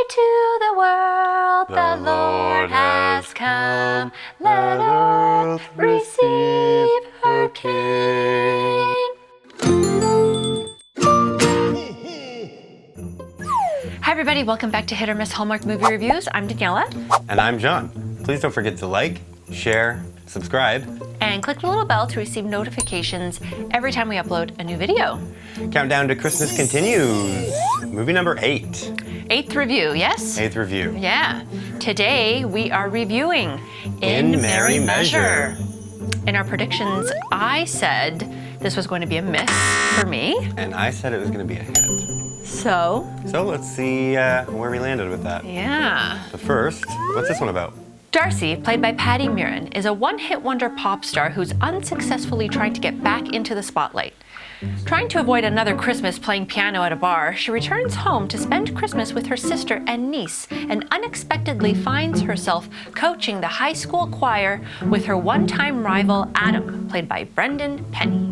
to the world the Lord has come. Let earth receive her King. Hi everybody, welcome back to Hit or Miss Hallmark Movie Reviews. I'm Daniela. And I'm John. Please don't forget to like, share, subscribe. And click the little bell to receive notifications every time we upload a new video. Countdown to Christmas continues. Movie number 8. 8th review, yes? 8th review. Yeah. Today we are reviewing In Merry Measure. In our predictions, I said this was going to be a miss for me. And I said it was going to be a hit. So let's see where we landed with that. Yeah. But first, what's this one about? Darcy, played by Patti Murin, is a one-hit wonder pop star who's unsuccessfully trying to get back into the spotlight. Trying to avoid another Christmas playing piano at a bar, she returns home to spend Christmas with her sister and niece and unexpectedly finds herself coaching the high school choir with her one-time rival Adam, played by Brendan Penny.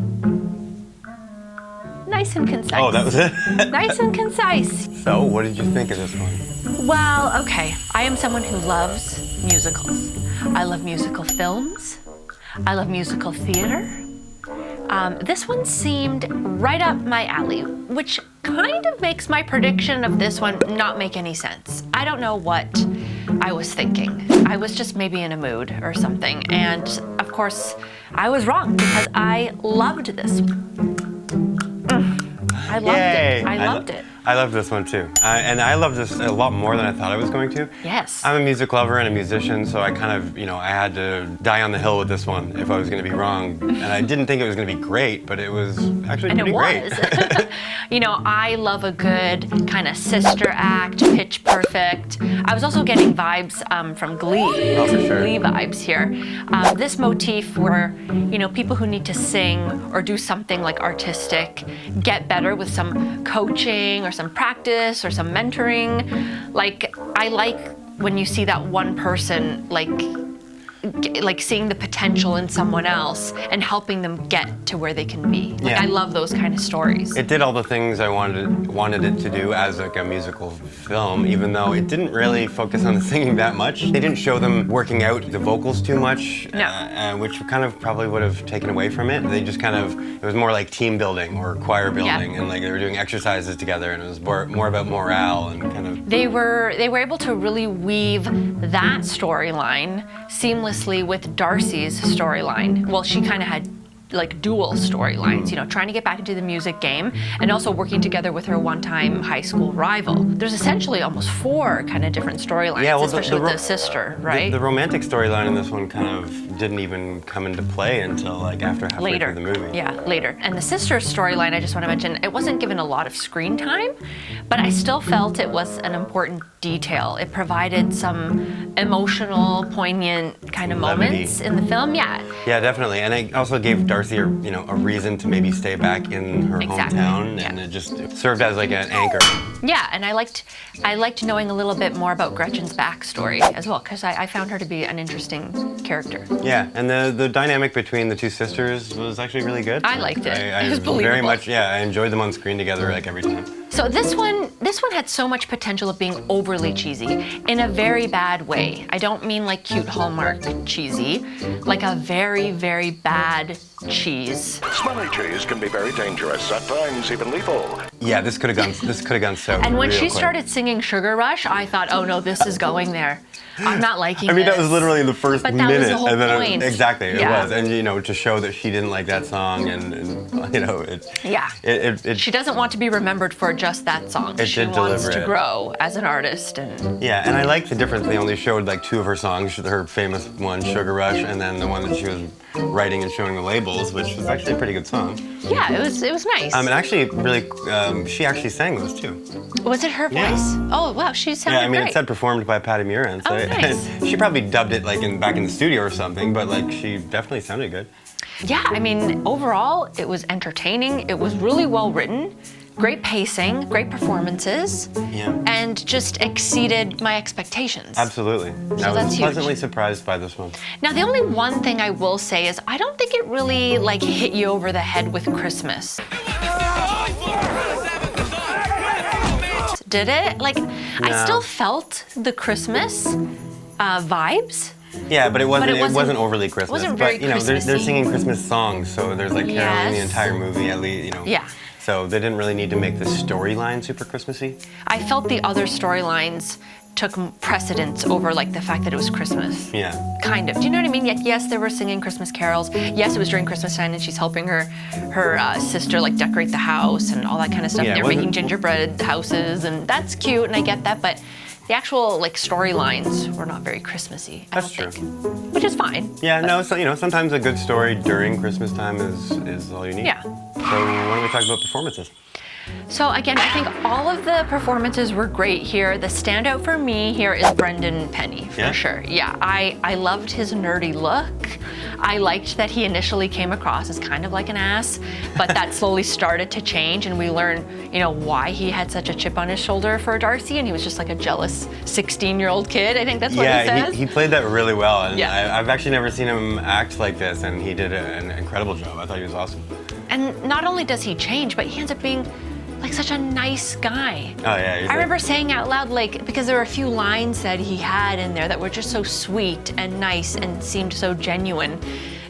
Nice and concise. Oh, that was it? Nice and concise. So, what did you think of this one? Well, okay. I am someone who loves musicals. I love musical films. I love musical theater. This one seemed right up my alley, which kind of makes my prediction of this one not make any sense. I don't know what I was thinking. I was just maybe in a mood or something. And of course, I was wrong because I loved this. I loved it. I loved it. I loved this one too. And I loved this a lot more than I thought I was going to. Yes. I'm a music lover and a musician, so I kind of, I had to die on the hill with this one if I was going to be wrong. And I didn't think it was going to be great, but it was actually pretty great. I love a good kind of sister act, Pitch Perfect. I was also getting vibes from Glee. Oh, for sure. Glee vibes here. This motif where, people who need to sing or do something like artistic get better with some coaching or some practice or some mentoring. I like when you see that one person like seeing the potential in someone else and helping them get to where they can be. I love those kind of stories. It did all the things I wanted it to do as a musical film, even though it didn't really focus on the singing that much. They didn't show them working out the vocals too much, which kind of probably would have taken away from it. They just it was more like team building or choir building, and they were doing exercises together, and it was more about morale and kind of. They were able to really weave that storyline seamlessly with Darcy's storyline. Well, she kind of had dual storylines, trying to get back into the music game and also working together with her one-time high school rival. There's essentially almost 4 kind of different storylines, especially with the sister, right? The romantic storyline in this one kind of didn't even come into play until after halfway through the movie. Yeah, later. And the sister's storyline, I just want to mention, it wasn't given a lot of screen time, but I still felt it was an important detail. It provided some emotional, poignant kind of moments in the film. Yeah, definitely. And it also gave Darcy a reason to maybe stay back in her hometown, and it just served as an anchor. Yeah, and I liked knowing a little bit more about Gretchen's backstory as well, because I found her to be an interesting character. Yeah, and the dynamic between the two sisters was actually really good. I liked it. It was believable. Very much, I enjoyed them on screen together every time. So this one had so much potential of being overly cheesy in a very bad way. I don't mean like cute Hallmark cheesy, like a very, very bad cheese. Smelly cheese can be very dangerous, at times even lethal. Yeah, this could have gone so. And when she quick. started singing Sugar Rush, I thought, oh no, this is going there. I'm not liking this. That was literally the first minute. But that was the whole and then point. Exactly, it was. And to show that she didn't like that song she doesn't want to be remembered for just that song. She wants to grow as an artist. And I like the difference. They only showed 2 of her songs, her famous one, Sugar Rush, and then the one that she was writing and showing the labels, which was actually a pretty good song. Yeah, it was nice. And actually, really, she actually sang those too. Was it her voice? Yeah. Oh wow, she sounded great. It said performed by Patti Murin. So nice. She probably dubbed it back in the studio or something, but she definitely sounded good. Yeah, overall, it was entertaining. It was really well written. Great pacing, great performances, and just exceeded my expectations. Absolutely. So I was that's pleasantly huge. surprised by this one. Now, the only one thing I will say is I don't think it really hit you over the head with Christmas. did it. Like, I still felt the Christmas vibes. Yeah, but it wasn't overly Christmas. Wasn't very but, you know, they're singing Christmas songs, so there's like caroling the entire movie, at least, you know. Yeah. So they didn't really need to make the storyline super Christmassy. I felt the other storylines took precedence over like the fact that it was Christmas. Yeah. Kind of. Do you know what I mean? Yes, they were singing Christmas carols. Yes, it was during Christmas time, and she's helping her sister like decorate the house and all that kind of stuff. Yeah, They're making gingerbread houses, and that's cute, and I get that, but the actual like storylines were not very Christmassy. That's true. Which is fine. Yeah, no, so you know, sometimes a good story during Christmas time is all you need. Yeah. So why don't we talk about performances? So again, I think all of the performances were great here. The standout for me here is Brendan Penny, for sure. Yeah, I loved his nerdy look. I liked that he initially came across as kind of like an ass, but that slowly started to change, and we learn, you know, why he had such a chip on his shoulder for Darcy, and he was just like a jealous 16-year-old kid. I think that's what he says. He played that really well, and Yeah. I've actually never seen him act like this, and he did an incredible job. I thought he was awesome. And not only does he change, but he ends up being like such a nice guy. Oh yeah. I remember saying out loud, like, because there were a few lines that he had in there that were just so sweet and nice and seemed so genuine,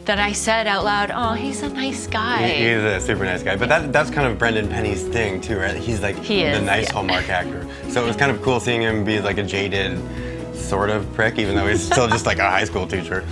that I said out loud, oh, he's a nice guy. He's a super nice guy, but that's kind of Brendan Penny's thing too, right? He's like the nice Hallmark actor. So it was kind of cool seeing him be like a jaded sort of prick, even though he's still just like a high school teacher.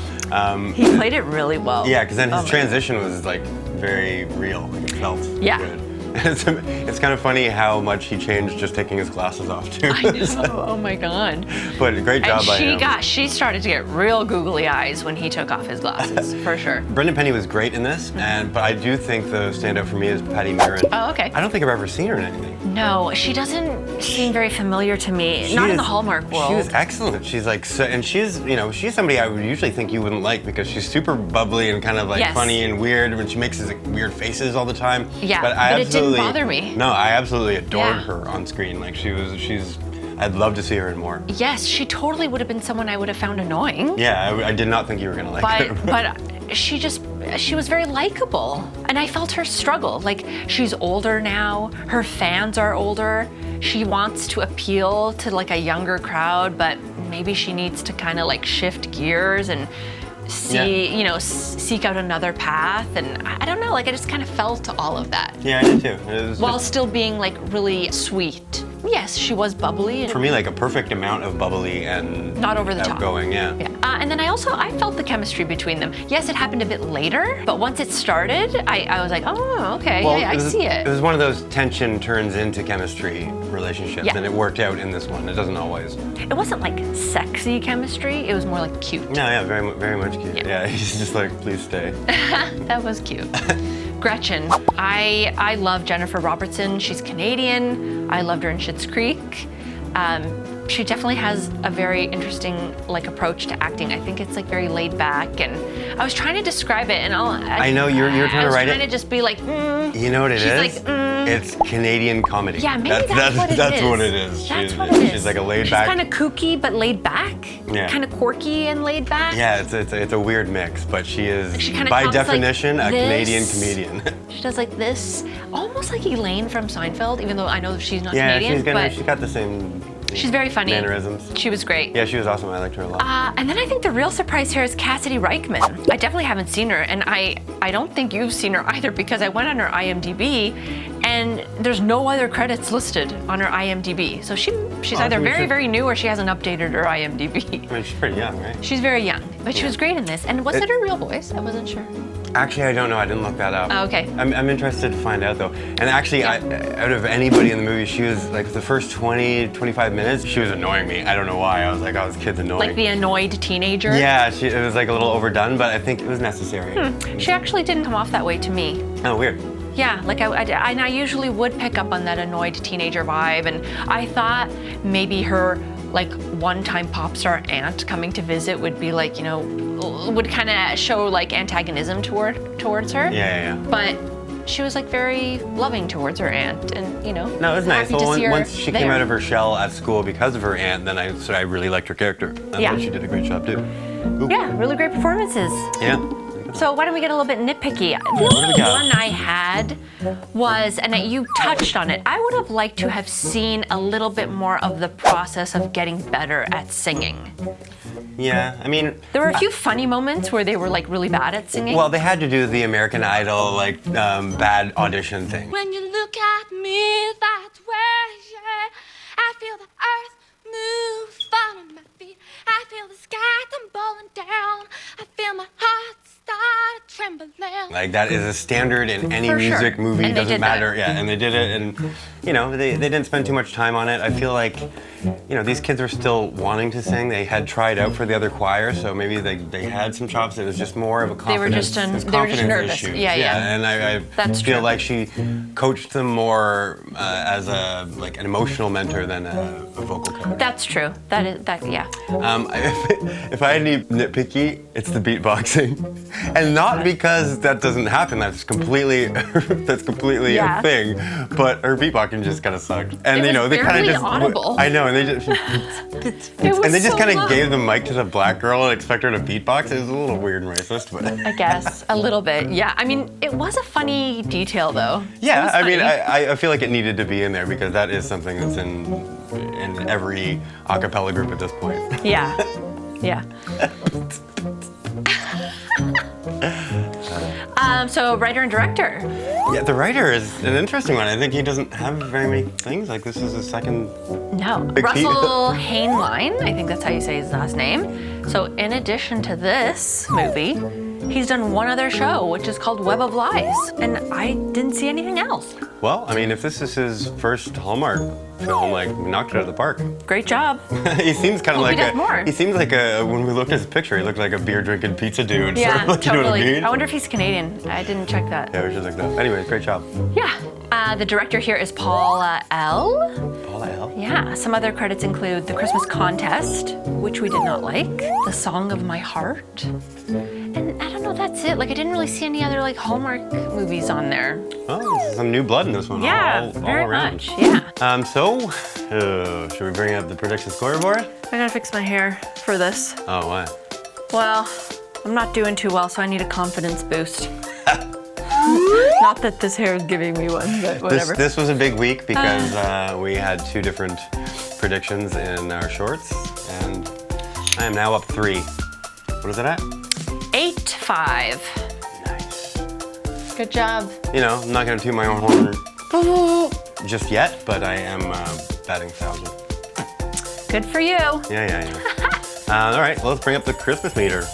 He played it really well. Yeah, because then his transition was like very real, like it felt good. It's kind of funny how much he changed just taking his glasses off too. I know. Oh my God. But great job by him. She started to get real googly eyes when he took off his glasses, for sure. Brendan Penny was great in this, but I do think the standout for me is Patti Murin. Oh, okay. I don't think I've ever seen her in anything. No, she doesn't seem very familiar to me. Not in the Hallmark world. She was excellent. She's like, and she's, you know, she's somebody I would usually think you wouldn't like because she's super bubbly and kind of like funny and weird, and she makes these like, weird faces all the time. Yeah, but it didn't bother me. No, I absolutely adored her on screen. Like I'd love to see her in more. Yes, she totally would have been someone I would have found annoying. Yeah, I did not think you were gonna like her. But she was very likable, and I felt her struggle. Like, she's older now, her fans are older, she wants to appeal to like a younger crowd, but maybe she needs to kind of like shift gears and seek out another path, and I don't know, like I just kind of felt all of that. Yeah, I did too. While still being like really sweet. Yes, she was bubbly. For me, like a perfect amount of bubbly and not over the outgoing, top. Yeah. And then I felt the chemistry between them. Yes, it happened a bit later, but once it started, I was like, oh, okay, well, I see it. It was one of those tension turns into chemistry relationships, and it worked out in this one. It doesn't always. It wasn't like sexy chemistry. It was more like cute. No, yeah, very much cute. Yeah, he's just like, please stay. That was cute. Gretchen. I love Jennifer Robertson. She's Canadian. I loved her in Schitt's Creek. She definitely has a very interesting like approach to acting. I think it's like very laid back, and I was trying to describe it, and I know you're trying to write it. I was trying to just be like, You know what it is? She's like, It's Canadian comedy. Yeah, maybe that's what it is. That's what it is. That's what it is. She's like a laid back. She's kind of kooky but laid back. Yeah. Kind of quirky and laid back. Yeah, it's a weird mix, but she is by definition like a Canadian comedian. She does like this, almost like Elaine from Seinfeld, even though I know she's not Canadian. Yeah, she's got the same. She's very funny. Mannerisms. She was great. Yeah, she was awesome. I liked her a lot. And then I think the real surprise here is Cassidy Reichman. I definitely haven't seen her, and I don't think you've seen her either, because I went on her IMDb, and there's no other credits listed on her IMDb. So she's either very new, or she hasn't updated her IMDb. I mean, she's pretty young, right? She's very young, but she was great in this. And was it her real voice? I wasn't sure. Actually, I don't know. I didn't look that up. Oh, okay. I'm interested to find out, though. And actually, out of anybody in the movie, she was, like, the first 20, 25 minutes, she was annoying me. I don't know why. I was like, oh, this kid's annoying. Like the annoyed teenager? Yeah, it was, like, a little overdone, but I think it was necessary. She actually didn't come off that way to me. Oh, weird. Yeah, like I usually would pick up on that annoyed teenager vibe, and I thought maybe her like one-time pop star aunt coming to visit would be like, you know, would kind of show like antagonism towards her. Yeah. But she was like very loving towards her aunt, and you know. No, it was nice. Well, once she came out of her shell at school because of her aunt, then I really liked her character. I thought she did a great job too. Yeah, really great performances. Yeah. So why don't we get a little bit nitpicky? The only one I had was, and you touched on it, I would have liked to have seen a little bit more of the process of getting better at singing. Yeah, I mean... There were a few funny moments where they were like really bad at singing. Well, they had to do the American Idol, like, bad audition thing. When you look at me that way, yeah, I feel the earth move under my feet. I feel the sky tumbling down. I feel my heart start trembling. Like, that is a standard in any For music sure. movie, And they doesn't did matter. that. Yeah, and they did it, and, you know, they didn't spend too much time on it. I feel like, you know, these kids were still wanting to sing. They had tried out for the other choir, so maybe they had some chops. It was just more of a confidence. They were just confidence nervous. issue. Yeah. And I That's feel true. like she coached them more as an emotional mentor than a vocal coach. That's true. Yeah. If I had any nitpicky, it's the beatboxing, and not because that doesn't happen. That's completely Yeah. a thing. But her beatboxing just kind of sucked, and It you know was they kind barely of just. audible. I know, and they just and they just kind of gave the mic to the black girl and expect her to beatbox. It was a little weird and racist, but I guess a little bit. Yeah. I mean, it was a funny detail though. It yeah, was I mean, funny. I feel like it needed to be in there because that is something that's in every a cappella group at this point. Yeah. Yeah. So writer and director. Yeah, the writer is an interesting one. I think he doesn't have very many things. Like, this is his second. No. Big Russell Hainline, I think that's how you say his last name. So in addition to this movie, he's done one other show, which is called Web of Lies. And I didn't see anything else. Well, I mean, if this is his first Hallmark film, like, we knocked it out of the park. Great job. He seems kind of Hope like he does more. He seems like when we looked at his picture, he looked like a beer drinking pizza dude. Yeah, sort of like, totally. You know what I mean? I wonder if he's Canadian. I didn't check that. Yeah, we should look that up. Anyways, great job. Yeah. The director here is Paula L. Paula L. Yeah, some other credits include The Christmas Contest, which we did not like, The Song of My Heart, and I don't know, that's it. Like, I didn't really see any other, like, Hallmark movies on there. Oh, this is some new blood in this one. Yeah, all very around. much, yeah. Should we bring up the prediction scoreboard? I gotta fix my hair for this. Oh, why? Well, I'm not doing too well, so I need a confidence boost. Not that this hair is giving me one, but whatever. This was a big week because we had two different predictions in our shorts, and I am now up 3. What is it at? 8-5. Nice. Good job. You know, I'm not gonna toot my own horn just yet, but I am batting 1,000. Good for you. Yeah. All right, well, let's bring up the Christmas meter.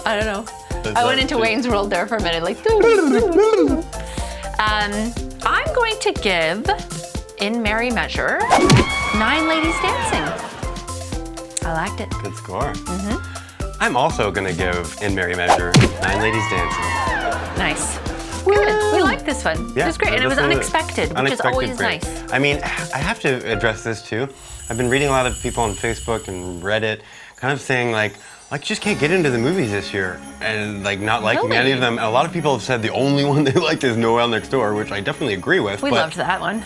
I don't know. Is I went that into just- Wayne's World there for a minute, like. I'm going to give, in merry measure, 9 Ladies Dancing. I liked it. Good score. I'm also gonna give, in merry measure, 9 Ladies Dancing. Nice. Good. We liked this one. Yeah, It was great, and it was this unexpected, which is always great. nice. I mean, I have to address this too. I've been reading a lot of people on Facebook and Reddit kind of saying like just can't get into the movies this year and like not liking any of them. And a lot of people have said the only one they liked is Noel Next Door, which I definitely agree with. We but loved that one.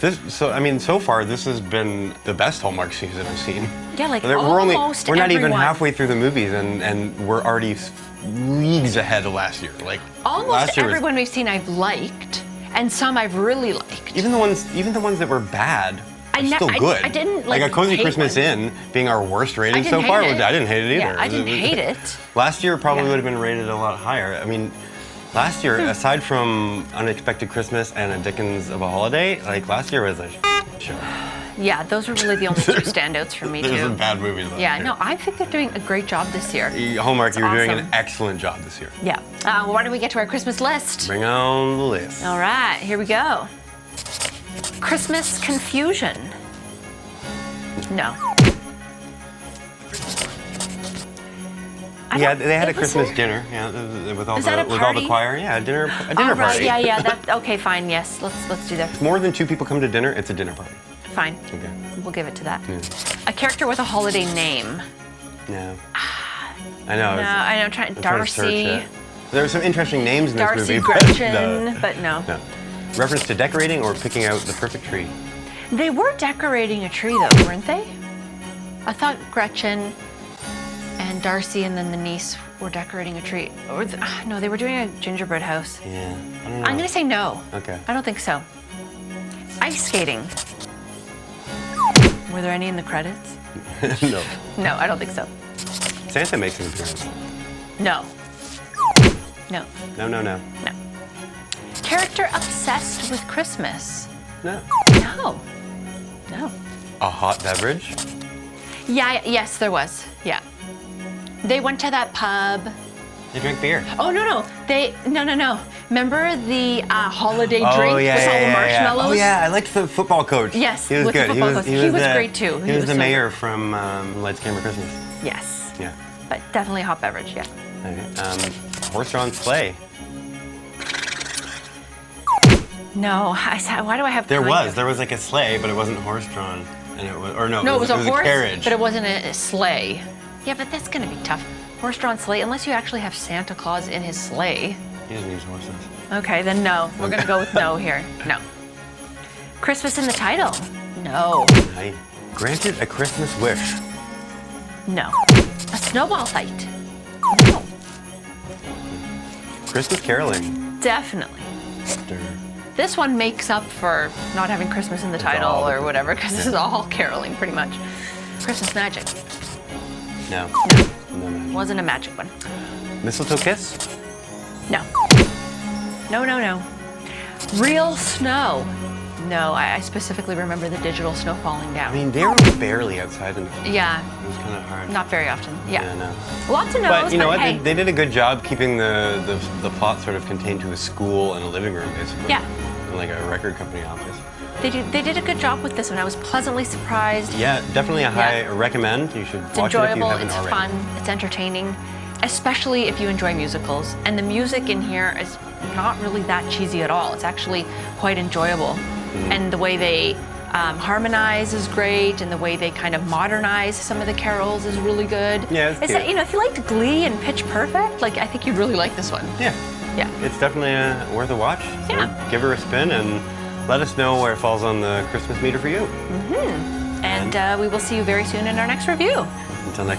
So far this has been the best Hallmark season I've seen. Yeah, like we're almost not even everyone. halfway through the movies and we're already leagues ahead of last year. Like Almost last year was- everyone we've seen I've liked, and some I've really liked. Even the ones that were bad are still good. I didn't like a Cozy hate Christmas one. Inn being our worst rating so didn't far. hate it. I didn't hate it either. Yeah, I didn't hate it. Last year probably Yeah. would have been rated a lot higher. I mean, last year, aside from Unexpected Christmas and A Dickens of a Holiday, like last year was a show. Yeah, those were really the only 2 standouts for me There's some too. bad movies last Yeah, year. no, I think they're doing a great job this year. Hallmark, you're doing an awesome. excellent job this year. Yeah. Why don't we get to our Christmas list? Bring on the list. All right, here we go. Christmas confusion. No. Yeah, they had a it was Christmas a- dinner. Yeah, with all Is that a with all party? the choir. Yeah, a dinner All right, party. yeah, that, okay, fine, yes, let's do that. More than 2 people come to dinner, it's a dinner party. Fine, Okay. we'll give it to that. A character with a holiday name. No. I know. No, I know, I'm trying to search Darcy, it. There were some interesting names in this Darcy, movie. Gretchen, but no. No. Reference to decorating or picking out the perfect tree. They were decorating a tree though, weren't they? I thought Gretchen and Darcy and then the niece were decorating a tree. Or no, they were doing a gingerbread house. Yeah, I don't know. I'm gonna say no. Okay. I don't think so. Ice skating. Were there any in the credits? No. No, I don't think so. Santa makes an appearance. No. No. No, no, no. No. Character obsessed with Christmas. No. No. No. A hot beverage? Yeah, yes, there was. Yeah. They went to that pub. They drink beer. Oh, no. No. Remember the holiday drink with all the marshmallows? Oh yeah, I liked the football coach. Yes, he was with the good. football coach. He was the- great too. He was the so mayor from Lights, Camera, Christmas. Yes. Yeah. But definitely a hot beverage, yeah. Okay. Horse-drawn sleigh. No, I said, why do I have There kind of- was like a sleigh, but it wasn't horse-drawn, and it was, or no, No, it was a horse, carriage. but it wasn't a sleigh. Yeah, but that's gonna be tough. Horse-drawn sleigh, unless you actually have Santa Claus in his sleigh. He doesn't use horses. Okay, then no. We're gonna go with no here. No. Christmas in the title. No. I granted a Christmas wish. No. A snowball fight. No. Christmas caroling. Definitely. Stir. This one makes up for not having Christmas in the title all or whatever, because this is all caroling pretty much. Christmas magic. No. No. Wasn't a magic one. Mistletoe kiss? No. No. Real snow. No, I specifically remember the digital snow falling I down. mean, they were barely outside in the Yeah, It was kind of hard. not very often. Yeah. Yeah, no. Lots of no's, But you know what? hey. They did a good job keeping the plot sort of contained to a school and a living room, basically. Yeah. And like a record company office. They did a good job with this one. I was pleasantly surprised. Yeah, definitely a high recommend. You should It's watch it if you enjoyable, haven't it's already. fun, it's entertaining, especially if you enjoy musicals. And the music in here is not really that cheesy at all. It's actually quite enjoyable. Mm-hmm. And the way they harmonize is great, and the way they kind of modernize some of the carols is really good. Yeah, it's that, cute. you know, if you liked Glee and Pitch Perfect, like I think you'd really like this one. Yeah. Yeah. It's definitely worth a watch. So Yeah. give her a spin and let us know where it falls on the Christmas meter for you. And we will see you very soon in our next review. Until next